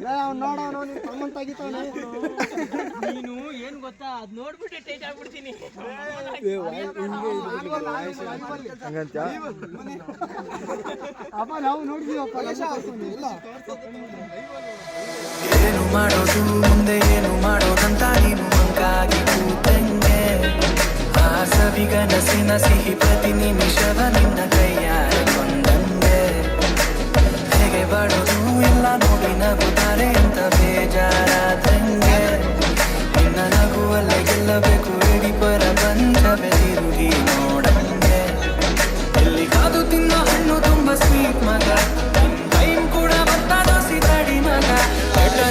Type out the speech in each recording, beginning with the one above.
ನೋಡೋನು ನೀನು ಏನ್ ಗೊತ್ತಾ ಅದ್ ನೋಡ್ಬಿಟ್ಟೆ ಟೈಟ್ ಆಗ್ಬಿಡ್ತೀನಿ. ಅಪ್ಪ ನಾವು ನೋಡಿದೀವಪ್ಪ. ಏನು ಮಾಡೋದು ಮುಂದೆ ಏನು ಮಾಡೋದಂತ ನೀನು ಮಂಕಾಗಿ ಕೂತಂಗೆ ಆ ಸವಿಗನಸಿನ ಸಿಹಿ ಪ್ರತಿ ನಿಮಿಷವ ನಿನ್ನ ಕೈಯಾರ ಕೊಂದಂಗೆ ಹೇಗೆ ಬಾಳೋದು ಇಲ್ಲ ನೋಡಿ ನಗುತ್ತಾರೆ ಅಂತ ಬೇಜಾರಾದಂಗೆ ನಿನ್ನ ನಗುವಲ್ಲೇ ಗೆಲ್ಲಬೇಕು ಇಡೀ ಪ್ರಪಂಚವೇ ತಿರುಗಿ ನೋಡಂಗೆ ಎಲ್ಲಿ ಕಾದು ತಿನ್ನ ಹಣ್ಣು ತುಂಬ ಸ್ವೀಟ್ ಮಗ ಟೈಮ್ ಕೂಡ ಬರ್ತಾದ ಸಿತಾಡಿ ಮಗ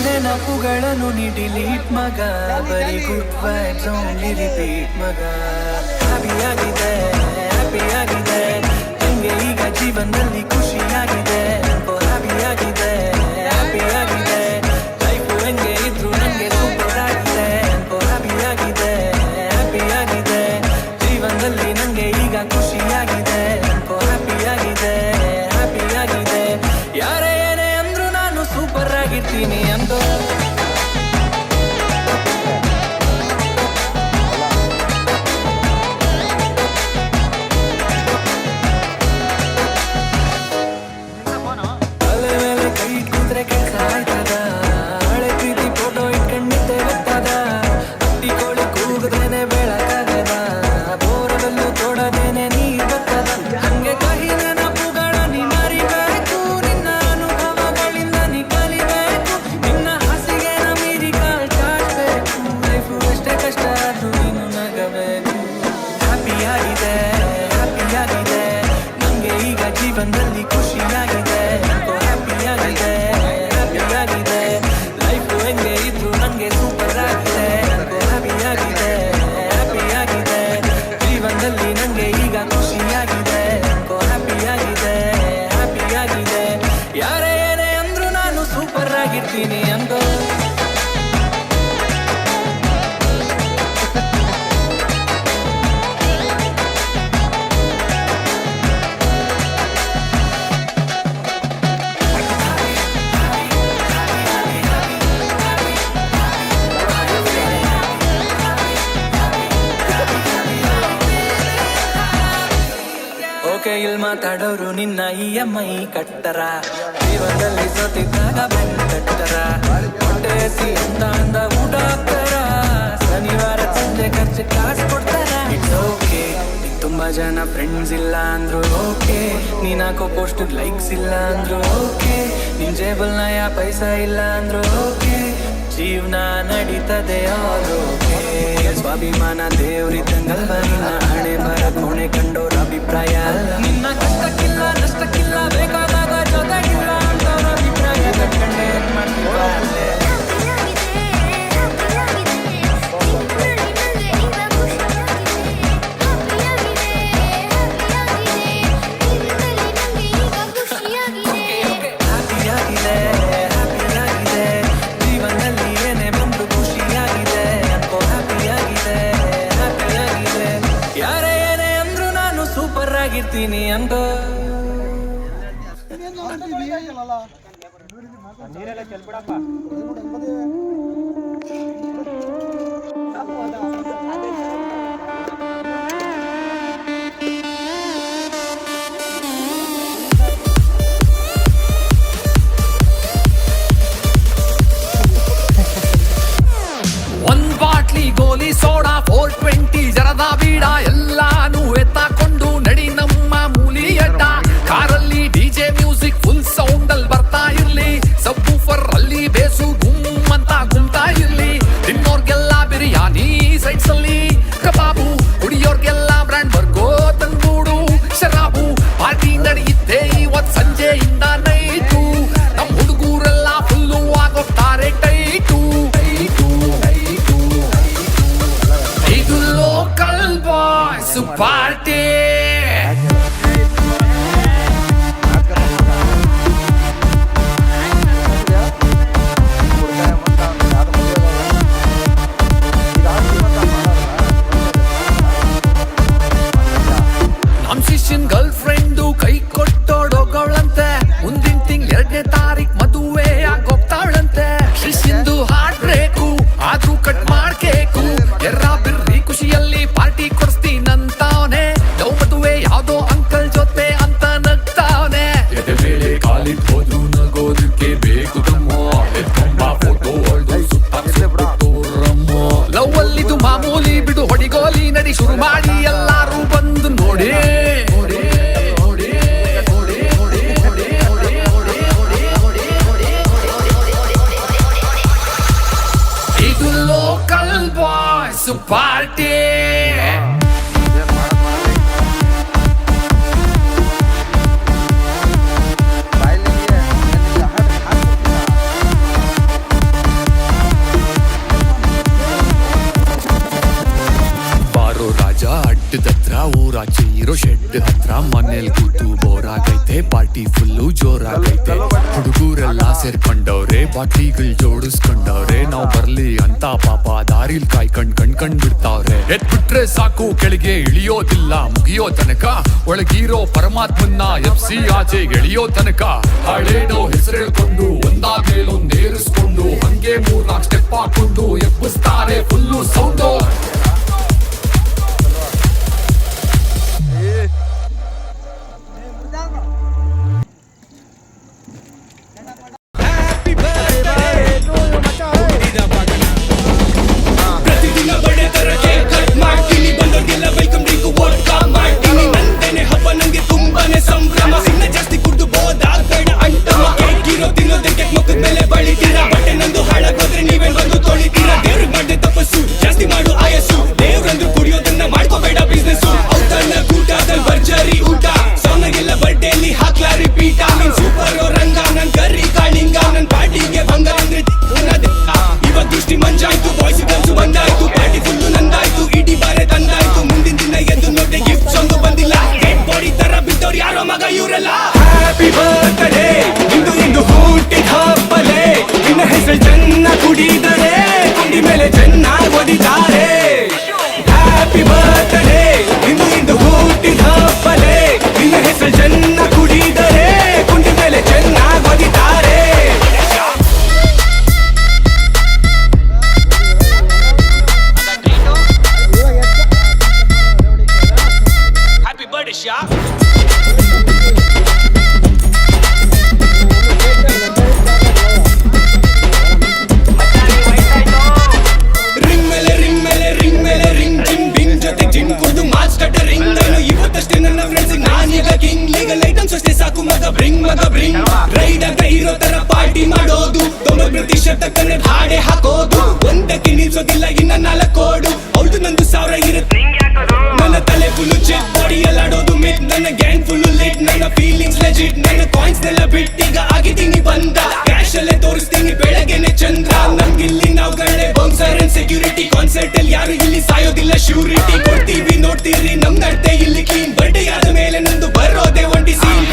ನೆನಪುಗಳನ್ನು ನೀ ಡಿಲೀಟ್ ಮಗ ಬರೀ ಗುಡ್ ವೈಬ್ಸ್ ಓನ್ಲಿ ರಿಪೀಟ್ ಮಗ ಹ್ಯಾಪಿಯಾಗಿದೆ ಹ್ಯಾಪಿಯಾಗಿದೆ ಹೆಂಗೆ ಈಗ ಜೀವನದಲ್ಲಿ ಖುಷಿಯಾಗಿದೆ ಹ್ಯಾಪಿಯಾಗಿದೆ ಹ್ಯಾಪಿಯಾಗಿದೆ ಲೈಫು ಹೆಂಗೆ ಇದ್ರು ನಂಗೆ ಸೂಪರ್ ಆಗಿದೆ ಹ್ಯಾಪಿಯಾಗಿದೆ ಹ್ಯಾಪಿಯಾಗಿದೆ ಜೀವನದಲ್ಲಿ ನಂಗೆ ಈಗ ಖುಷಿಯಾಗಿದೆ ಹ್ಯಾಪಿಯಾಗಿದೆ ಹ್ಯಾಪಿಯಾಗಿದೆ ಯಾರೇ ಏನೇ ಅಂದ್ರು ನಾನು ಸೂಪರ್ ಆಗಿರ್ತೀನಿ ಅಂದು ತಲೆ ಮೇಲೆ ಕೈ ಕೂತ್ರೆ ಕೆಲ್ಸ ಆಯ್ತದ ಹಳೆ ಪ್ರೀತಿ ಫೋಟೋ ಇಟ್ಕೊಂಡಿದ್ದೆ ಗೊತ್ತದ ಹಟ್ಟಿ ಕೋಳಿ ಕೂಗದೇನೆ ಬೆಳಕಾಗದ ಬೋರದಲ್ಲೂ ತೋಡದೇನೆ ನೀರ್ ಬರ್ತದ ಹಂಗೆ ಕಹಿ ನೆನಪುಗಳ ನೀ ಮರಿಬೇಕು ನಿನ್ನ ಅನುಭವಗಳಿಂದ ನೀ ಕಲಿಬೇಕು ನಿನ್ನ ಹಾಸಿಗೆ ಮೀರಿ ಕಾಲ್ ಚಾಚಬೇಕು ಲೈಫು ಎಷ್ಟೇ ಕಷ್ಟ ಆದ್ರೂ ನೀನು ನಗಬೇಕು ಹ್ಯಾಪಿಯಾಗಿದೆ ಹ್ಯಾಪಿಯಾಗಿದೆ ನಂಗೆ ಈಗ ಜೀವನದಲ್ಲಿ ಖುಷಿಯಾಗಿದೆ ಹ್ಯಾಪಿಯಾಗಿದೆ ಹ್ಯಾಪಿಯಾಗಿದೆ ಲೈಫು ಹೆಂಗೆ ಇದ್ರು ನಂಗೆ ಸೂಪರ್ ಆಗಿದೆ ಹ್ಯಾಪಿಯಾಗಿದೆ ಹ್ಯಾಪಿಯಾಗಿದೆ ಜೀವನದಲ್ಲಿ ನಂಗೆ ಈಗ ಖುಷಿಯಾಗಿದೆ ಹ್ಯಾಪಿಯಾಗಿದೆ ಹ್ಯಾಪಿಯಾಗಿದೆ ಯಾರೇ ಏನೇ ಅಂದ್ರು ನಾನು ಸೂಪರ್ ಆಗಿರ್ತೀನಿ ಅಂದು ಓಕೆ ಇಲ್ಲಿ ಮಾತಾಡೋರು ನಿನ್ನ EMI ಕಟ್ಟರ ಜೀವನದಲ್ಲಿ ಸೋತಿದ್ದಾಗ ಬೆನ್ನು ಕಟ್ಟರ ಹೊಟ್ಟೆ ಹಸಿ ಅಂತ ಅಂದ ಊಟ ಹಾಕ್ತಾರ ಶನಿವಾರ ಸಂಜೆ ಖರ್ಚು ಕಾಸು ಕೊಡ್ತಾರ ಇಟ್ಸ್ ಓಕೆ ತುಂಬಾ ಜನ ಫ್ರೆಂಡ್ಸ್ ಇಲ್ಲ ಅಂದ್ರು ಓಕೆ ನೀನ್ ಹಾಕೋ ಪೋಸ್ಟ್ ಲೈಕ್ಸ್ ಇಲ್ಲ ಅಂದ್ರು ಓಕೆ ನಿನ್ ಜೇಬಲ್ ನಯ ಪೈಸಾ ಇಲ್ಲ ಅಂದ್ರು ಓಕೆ ಜೀವನ ನಡೀತದೆ ಓಕೆ ಸ್ವಾಭಿಮಾನ ದೇವ್ರಿದ್ದಂಗಲ್ವ ನಿನ್ನ ಹಣೆ ಬರ ಕೋಣೆ ಕಂಡೋರ ಅಭಿಪ್ರಾಯ ಅಲ್ಲ ನಿನ್ನ ಕಷ್ಟಕ್ಕಿಲ್ಲ ನಷ್ಟಕ್ಕಿಲ್ಲ ಬೇಕಾದಾಗ ಜೊತೆಗಿಲ್ಲ ಅಂತವ್ರ ಅಭಿಪ್ರಾಯ ಕಟ್ಕೊಂಡೆ ಏನ್ ಮಾಡ್ತೀವ ಅಲ್ಲೇ ಹ್ಯಾಪಿಯಾಗಿದೆ ಹ್ಯಾಪಿಯಾಗಿದೆ ಜೀವನದಲ್ಲಿ ಏನೇ ಬಂದು ಖುಷಿಯಾಗಿದೆ ಹ್ಯಾಪಿಯಾಗಿದೆ ಹ್ಯಾಪಿಯಾಗಿದೆ ಯಾರೇ ಏನೇ ಅಂದ್ರು ನಾನು ಸೂಪರ್ ಆಗಿರ್ತೀನಿ ಅಂದು ನೀರೆಲ್ಲ ಚೆಲ್ಬಿಡಪ್ಪ. ಒಂದ್ ಬಾಟ್ಲಿ ಗೋಲಿ ಸೋಡಾ 420 ಜರದ ಬೀಡ ಎಲ್ಲಾನು ಎತ್ತಾಕೊಂಡು ನಡಿ ನಮ್ಮ ಮೂಲಿ ಅಡ್ಡ ಕಾರಲ್ಲಿ DJ ಮ್ಯೂಸಿಕ್ ಫುಲ್ ಸೌಂಡ್ ಅಲ್ಲಿ ಬರ್ತಾ ಇರ್ಲಿ ಸಬ್ ವೂಫರ್ ಅಲ್ಲಿ ಬೇಸು ಗುಮ್ ಅಂತ ಗುಮ್ತಾ ಇರ್ಲಿ ತಿನ್ನೋರ್ಗೆಲ್ಲ ಊರಾಚೆ ಇರೋ ಶೆಡ್ ಹತ್ರ ಮನೇಲಿ ಕೂತು ಬೋರ್ ಆಗೈತೆ ಪಾರ್ಟಿ ಫುಲ್ಲು ಜೋರಾಗೈತೆ ಹುಡುಗರೆಲ್ಲ ಸೇರ್ಕೊಂಡವ್ರೆ ಬಾಟ್ಲಿಗಳ್ ಜೋಡಿಸ್ಕೊಂಡವ್ರೆ ನಾವ್ ಬರ್ಲಿ ಅಂತ ಪಾಪ ದಾರಿಲ್ ಕಣ್ಕಂಡ್ ಬಿಡ್ತಾವ್ರೆ ಎತ್ಬಿಟ್ರೆ ಸಾಕು ಕೆಳಗೆ ಇಳಿಯೋದಿಲ್ಲ ಮುಗಿಯೋ ತನಕ ಒಳಗಿರೋ ಪರಮಾತ್ಮನ್ನ ಎಪ್ಸಿ ಆಚೆ ಎಳಿಯೋ ತನಕ ಹಳೇನೋ ಹೆಸರೇಳ್ಕೊಂಡು ಒಂದಾದ್ಮೇಲೊಂದ್ ಏರಿಸ್ಕೊಂಡು ಹಂಗೆ 3-4 ಸ್ಟೆಪ್ ಹಾಕೊಂಡು ಎಬ್ಬಿಸ್ತಾರೆ ಫುಲ್ಲು ಸೌಂಡು ಪ್ರತಿದಿನ ಬಡೆ ತರ ಕೇಕ್ ಕಟ್ ಮಾಡ್ತೀನಿ ಬಂದೋರ್ಗೆಲ್ಲ ವೆಲ್ಕಮ್ ಡ್ರಿಂಕ್ ವೋಡ್ಕಾ ಮಾಡ್ತೀನಿ ನಂದೇನೆ ಹಬ್ಬ ನಂಗೆ ತುಂಬಾನೇ ಸಂಭ್ರಮ ಸಿನ್ನ ಜಾಸ್ತಿ ಕುಡ್ದು ಬೋದಾಗ್ಬೇಡ ಅಂಟಮ ಕೇಕ್ ಇರೋ ತಿನ್ನೋದಕ್ಕೆ ಮುಖದ ಮೇಲೆ ಬಳಿತೀರಾ ಬಟ್ಟೆ ನಂದು ಹಾಳಾಗೋದ್ರೆ ನೀವೇನ್ ಬಂದು ತೊಳಿತೀರಾ ದೇವ್ರಿಗೆ ಮಾಡ್ದೆ ತಪಸ್ಸು ಜಾಸ್ತಿ ಮಾಡು ಆಯಸ್ಸು ದೇವ್ರಂದ್ರು ಕುಡಿಯೋದನ್ನ ಮಾಡ್ಕೋಬೇಡ ಬಿಸ್ನೆಸ್ ಔತಣ ಕೂಟದಲ್ಲಿ ಭರ್ಜರಿ ಊಟ ಸೌನಾಗೆಲ್ಲ ಬರ್ಡೇಲಿ ಹಾಕ್ಲಾ ರಿಪೀಟ ನೀನ್ ಸೂಪರ್ ರಂಗ ನನ್ ಕರ್ರಿ ಕಾಳಿಂಗ ನನ್ ಪಾರ್ಟಿಗೆ ಭಂಗ ಅಂದ್ರೆ ಇವಾಗ ದೃಷ್ಟಿ ಮಂಜಾಯ್ತು ಬಾಯ್ಸ್ ಗರ್ಲ್ಸ್ ಬಂದಾಯ್ತು ಪಾರ್ಟಿ ಫುಲ್ಲು ನಂದಾಯ್ತು ಇಡೀ ಬಾರೆ ತಂದಾಯ್ತು ಮುಂದಿನ ದಿನ ಎದ್ದು ನೋಡ್ದೆ ಗಿಫ್ಟ್ಸ್ ಒಂದು ಬಂದಿಲ್ಲ ಡೆಡ್ ಬಾಡಿ ತರ ಬಿದ್ದವ್ರು ಯಾರೋ ಮಗ ಇವರೆಲ್ಲ ಹ್ಯಾಪಿ ಬರ್ತ್ಡೇ ಇಂದು ಹುಟ್ಟಿದ ಹಬ್ಬಲೇ ನಿನ್ನ ಹೆಸರು ಚೆನ್ನ ಕುಡಿದರೆ ಕುಂಡಿ ಮೇಲೆ ಚೆನ್ನಾಗಿ ಓದಿದ್ದಾರೆ ಹ್ಯಾಪಿ ಬರ್ತ್ಡೇ ಇಂದು ಹುಟ್ಟಿದ ಹಬ್ಬಲೇ ನಿನ್ನ ಹೆಸರು ಚೆನ್ನ ಕುಡಿದರೆ ಕುಂಡಿ ಮೇಲೆ ಚೆನ್ನಾಗಿ ಓದಿದ್ದಾರೆ Happy birthday, Shah. Ring gym being ಜೊತೆ ಜಿಮ್ ಕುಡ್ದು ಮಾಸ್ಟರ್ ರಿಂಗ್ ನಾನು ಇವತ್ತಷ್ಟೇ ನನ್ನ ಫ್ರೆಂಡ್ಸ್ ನಾನೀಗ ಕಿಂಗ್ ಲೀಗಲ್ ಐಟಮ್ಸ್ ಅಷ್ಟೇ ಸಾಕು ಮಗ ಬ್ರಿಂಗ್ ರೈಡ್ ಅಂತ ಇರೋ ತರ ಪಾರ್ಟಿ ಮಾಡೋದು 90% ಕನ್ನಡ ಹಾಡೆ ಹಾಕೋದು ಒಂದಕ್ಕೆ ನಿಲ್ಸೋದಿಲ್ಲ ಇನ್ನ 4 ಕೋಡು ಹೌದು ನಂದು 1000 ಇರುತ್ತೆ ನನ್ನ ತಲೆ ಫುಲ್ಲು ಚೆಕ್ ಬಾಡಿ ಎಲ್ಲಾಡೋದು ಮಿತ್ ನನ್ನ ಗ್ಯಾಂಗ್ ಫುಲ್ಲು ಲಿಟ್ ನನ್ನ ಫೀಲಿಂಗ್ಸ್ ಲೆಜಿಟ್ ನನ್ನ ಕಾಯಿನ್ಸ್ ನೆಲ್ಲ ಬಿಟ್ಟೀಗ ಆಗಿದ್ದೀನಿ ಬಂದ ಕ್ಯಾಶ್ ಅಲ್ಲೇ ತೋರಿಸ್ತೀನಿ ಬೆಳಗ್ಗೆನೆ ಚಂದ್ರ ನಮ್ಗಿಲ್ಲಿ ನಾವ್ಗಳೇ ಬೌನ್ಸರ್ ಅಂಡ್ ಸೆಕ್ಯೂರಿಟಿ ಕಾನ್ಸರ್ಟ್ ಅಲ್ಲಿ ಯಾರು ಇಲ್ಲಿ ಸಾಯೋದಿಲ್ಲ ಶ್ಯೂರಿಟಿ ಕೊಡ್ತೀವಿ ನೋಡ್ತೀರಿ ನಮ್ ನಡ್ತೆ ಇಲ್ಲಿ ಕ್ಲೀನ್ ಬರ್ಡೇ ಆದ ಮೇಲೆ ನಂದು ಬರೋದೆ ಒಂಟಿ ಸೀನ್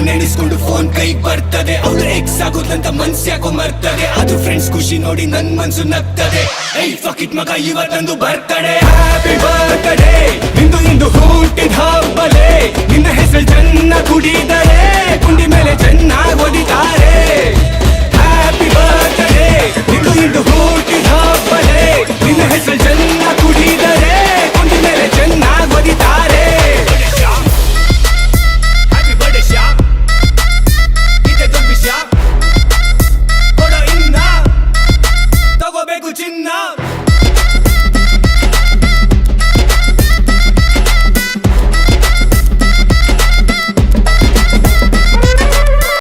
ನೆನೆಸ್ಕೊಂಡು ಫೋನ್ ಕೈ ಬರ್ತದೆ ಅವ್ರ ಎಕ್ಸ್ ಆಗೋದಂತ ಮನ್ಸ್ ಯಾಕೋ ಮರ್ತದೆ ಅದು ಫ್ರೆಂಡ್ಸ್ ಖುಷಿ ನೋಡಿ ನನ್ ಮನ್ಸು ನಗ್ತದೆ ಐ ಫಕ್ ಇಟ್ ಮಗ ಇವತ್ತಂದು ಬರ್ತಡೆ ಹ್ಯಾಪಿ ಬರ್ತ್ಡೇ ಇಂದು ಹುಟ್ಟಿದ ಹಬ್ಬಲೇ ನಿನ್ನ ಹೆಸರು ಚೆನ್ನ ಕುಡಿದ